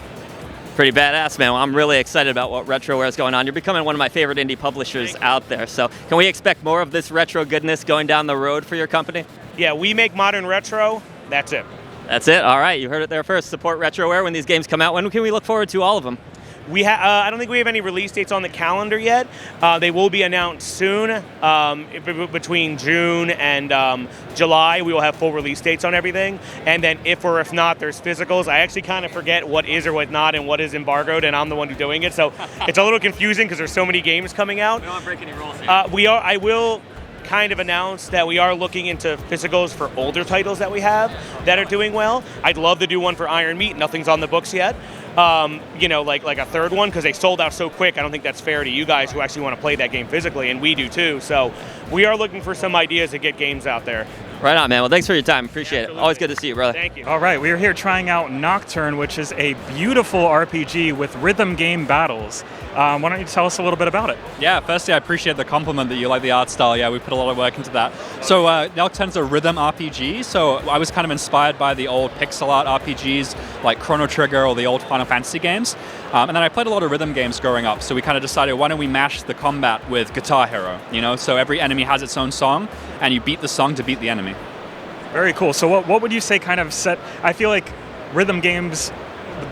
A: Pretty badass, man. Well, I'm really excited about what Retroware is going on. You're becoming one of my favorite indie publishers out there. So can we expect more of this retro goodness going down the road for your company?
P: Yeah, we make modern retro. That's it.
A: That's it. All right, you heard it there first. Support Retroware when these games come out. When can we look forward to all of them?
P: I don't think we have any release dates on the calendar yet. They will be announced soon. Between June and July, we will have full release dates on everything. And then if or if not, there's physicals. I actually kind of forget what is or what not and what is embargoed, and I'm the one who's doing it. So it's a little confusing because there's so many games coming out.
A: We don't want to break any rules here.
P: I will kind of announce that we are looking into physicals for older titles that we have that are doing well. I'd love to do one for Iron Meat. Nothing's on the books yet. Like a third one, because they sold out so quick. I don't think that's fair to you guys who actually want to play that game physically, and we do too. So we are looking for some ideas to get games out there.
A: Right on, man. Well, thanks for your time. Appreciate it. Always good to see you, brother.
P: Thank you.
B: All right, we are here trying out Nocturne, which is a beautiful RPG with rhythm game battles. Why don't you tell us a little bit about it?
Q: Yeah, firstly, I appreciate the compliment that you like the art style. Yeah, we put a lot of work into that. So Nocturne's a rhythm RPG, so I was kind of inspired by the old pixel art RPGs like Chrono Trigger or the old Final Fantasy games. And then I played a lot of rhythm games growing up, so we kind of decided, why don't we mash the combat with Guitar Hero? So every enemy has its own song, and you beat the song to beat the enemy.
B: Very cool. So what would you say kind of I feel like rhythm games,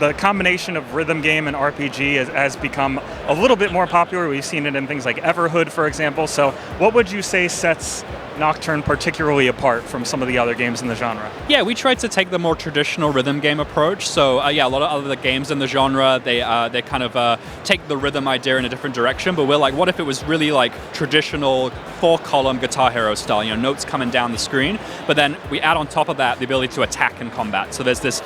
B: the combination of rhythm game and RPG has become a little bit more popular. We've seen it in things like Everhood, for example. So what would you say sets Nocturne particularly apart from some of the other games in the genre?
Q: Yeah, we tried to take the more traditional rhythm game approach. So a lot of other games in the genre, they kind of take the rhythm idea in a different direction. But we're like, what if it was really like traditional 4-column Guitar Hero style, notes coming down the screen. But then we add on top of that the ability to attack in combat. So there's this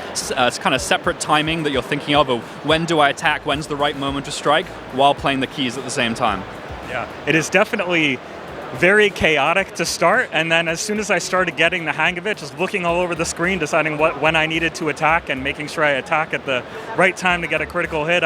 Q: kind of separate timing that you're thinking of when do I attack, when's the right moment to strike, while playing the keys at the same time.
B: Yeah, it is definitely very chaotic to start, and then as soon as I started getting the hang of it, just looking all over the screen, deciding when I needed to attack and making sure I attack at the right time to get a critical hit,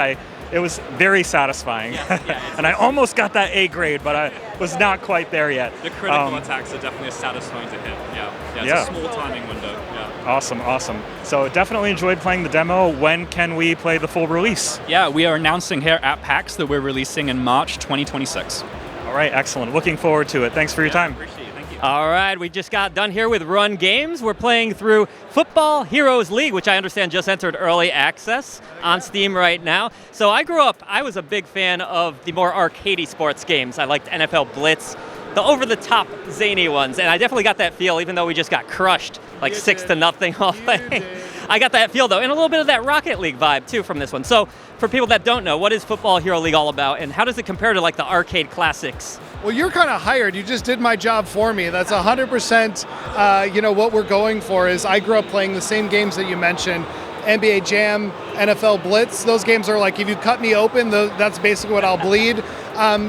B: it was very satisfying. And I almost got that A grade, but I was not quite there yet.
Q: The critical attacks are definitely satisfying to hit. Yeah, it's a small timing window. Yeah.
B: Awesome. So definitely enjoyed playing the demo. When can we play the full release?
Q: Yeah, we are announcing here at PAX that we're releasing in March 2026.
B: All right, excellent. Looking forward to it. Thanks for your time.
Q: Appreciate it. Thank you.
A: All right, we just got done here with Run Games. We're playing through Football Heroes League, which I understand just entered early access on Steam right now. So I was a big fan of the more arcadey sports games. I liked NFL Blitz, the over-the-top zany ones, and I definitely got that feel, even though we just got crushed like 6-0 all day. I got that feel, though, and a little bit of that Rocket League vibe, too, from this one. So for people that don't know, what is Football Hero League all about, and how does it compare to like the arcade classics?
R: Well, you're kind of hired. You just did my job for me. That's 100%, what we're going for is I grew up playing the same games that you mentioned, NBA Jam, NFL Blitz. Those games are like, if you cut me open, that's basically what I'll bleed.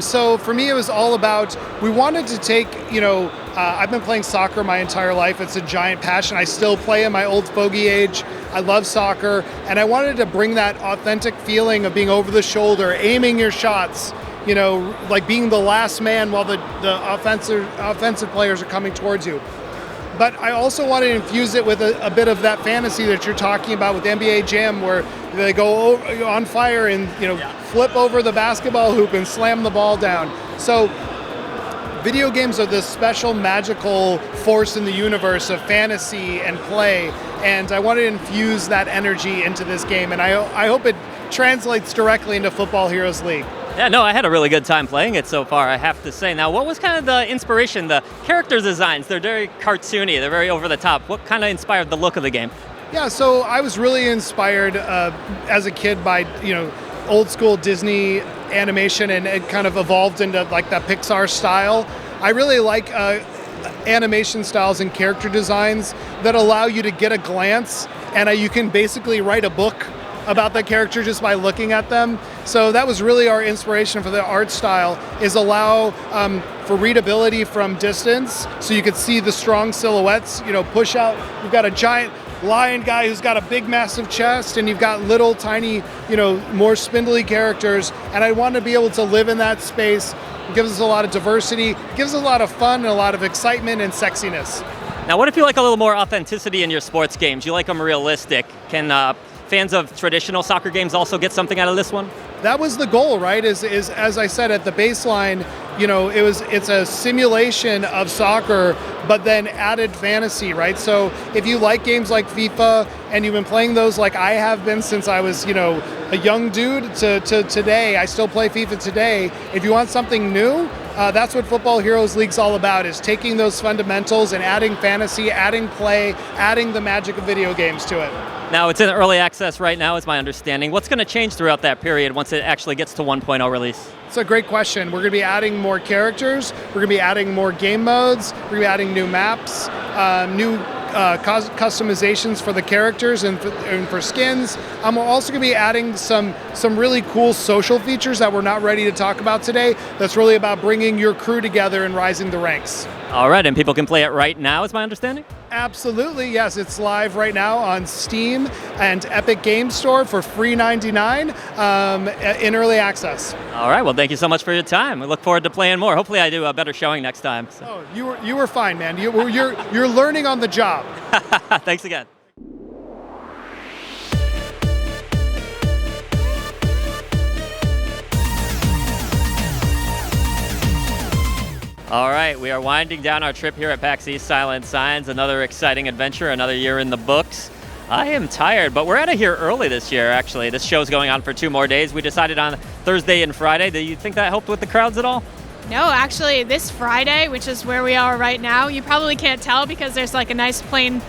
R: So for me, it was all about, we wanted to take, I've been playing soccer my entire life. It's a giant passion. I still play in my old fogey age. I love soccer. And I wanted to bring that authentic feeling of being over the shoulder, aiming your shots, like being the last man while the offensive players are coming towards you. But I also want to infuse it with a bit of that fantasy that you're talking about with NBA Jam, where they go on fire and flip over the basketball hoop and slam the ball down. So video games are this special magical force in the universe of fantasy and play, and I want to infuse that energy into this game, and I hope it translates directly into Football Heroes League.
A: Yeah, no, I had a really good time playing it so far, I have to say. Now, what was kind of the inspiration? The character designs, they're very cartoony, they're very over the top. What kind of inspired the look of the game?
R: Yeah, so I was really inspired as a kid by, old school Disney animation, and it kind of evolved into like that Pixar style. I really like animation styles and character designs that allow you to get a glance, and you can basically write a book about the character just by looking at them. So that was really our inspiration for the art style, is allow for readability from distance, so you could see the strong silhouettes, push out. You've got a giant lion guy who's got a big massive chest, and you've got little tiny, more spindly characters, and I want to be able to live in that space. It gives us a lot of diversity, gives us a lot of fun and a lot of excitement and sexiness.
A: Now, what if you like a little more authenticity in your sports games? You like them realistic. Can fans of traditional soccer games also get something out of this one?
R: That was the goal, right? Is as I said at the baseline, it's a simulation of soccer, but then added fantasy, right? So if you like games like FIFA and you've been playing those like I have been since I was, a young dude to today, I still play FIFA today. If you want something new, that's what Football Heroes League's all about, is taking those fundamentals and adding fantasy, adding play, adding the magic of video games to it.
A: Now, it's in early access right now, is my understanding. What's going to change throughout that period once it actually gets to 1.0 release?
R: It's a great question. We're going to be adding more characters. We're going to be adding more game modes. We're going to be adding new maps, new customizations for the characters and for skins. We're also going to be adding some really cool social features that we're not ready to talk about today. That's really about bringing your crew together and rising the ranks.
A: All right, and people can play it right now, is my understanding?
R: Absolutely, yes. It's live right now on Steam and Epic Games Store for free $99 in early access.
A: All right, well, thank you so much for your time. We look forward to playing more. Hopefully I do a better showing next time. So.
R: Oh, you were fine, man. You're learning on the job.
A: Thanks again. All right, we are winding down our trip here at Pax East Silent Signs. Another exciting adventure, another year in the books. I am tired, but we're out of here early this year, actually. This show's going on for 2 more days. We decided on Thursday and Friday. Do you think that helped with the crowds at all?
I: No, actually, this Friday, which is where we are right now, you probably can't tell because there's like a nice plain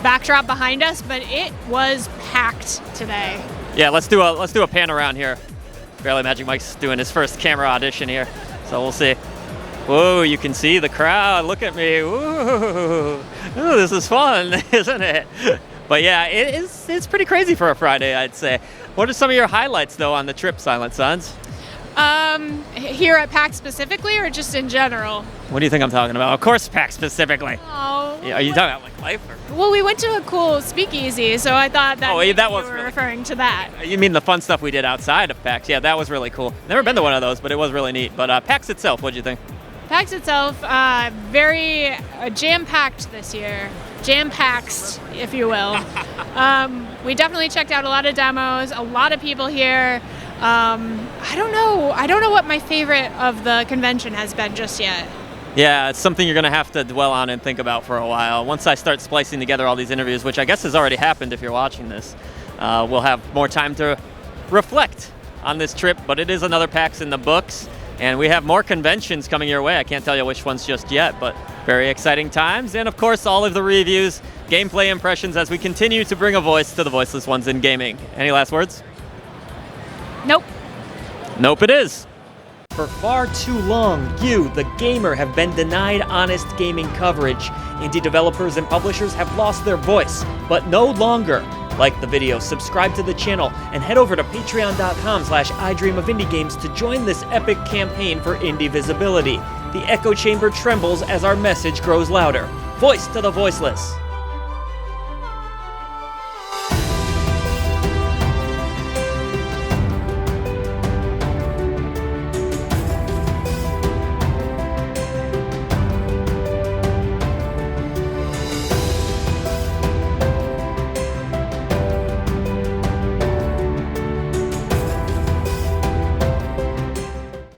I: backdrop behind us, but it was packed today.
A: Yeah, let's do a pan around here. Barely Magic Mike's doing his first camera audition here, so we'll see. Whoa, you can see the crowd. Look at me. Ooh, this is fun, isn't it? But yeah, it's pretty crazy for a Friday, I'd say. What are some of your highlights, though, on the trip, Silent Sons?
I: Here at PAX specifically, or just in general?
A: What do you think I'm talking about? Of course, PAX specifically.
I: Oh.
A: Yeah, are you talking about like life? Or?
I: Well, we went to a cool speakeasy, so I thought that,
A: that was
I: you were
A: really
I: referring to that.
A: You mean the fun stuff we did outside of PAX? Yeah, that was really cool. Never been to one of those, but it was really neat. But PAX itself, what'd you think?
I: PAX itself, very jam-packed this year. Jam-packed, if you will. We definitely checked out a lot of demos, a lot of people here. I don't know what my favorite of the convention has been just yet.
A: Yeah, it's something you're going to have to dwell on and think about for a while. Once I start splicing together all these interviews, which I guess has already happened if you're watching this, we'll have more time to reflect on this trip, but it is another PAX in the books. And we have more conventions coming your way. I can't tell you which ones just yet, but very exciting times. And of course, all of the reviews, gameplay impressions as we continue to bring a voice to the voiceless ones in gaming. Any last words?
I: Nope.
A: Nope, it is. For far too long, you, the gamer, have been denied honest gaming coverage. Indie developers and publishers have lost their voice, but no longer. Like the video, subscribe to the channel, and head over to patreon.com/idreamofindiegames to join this epic campaign for indie visibility. The echo chamber trembles as our message grows louder. Voice to the voiceless.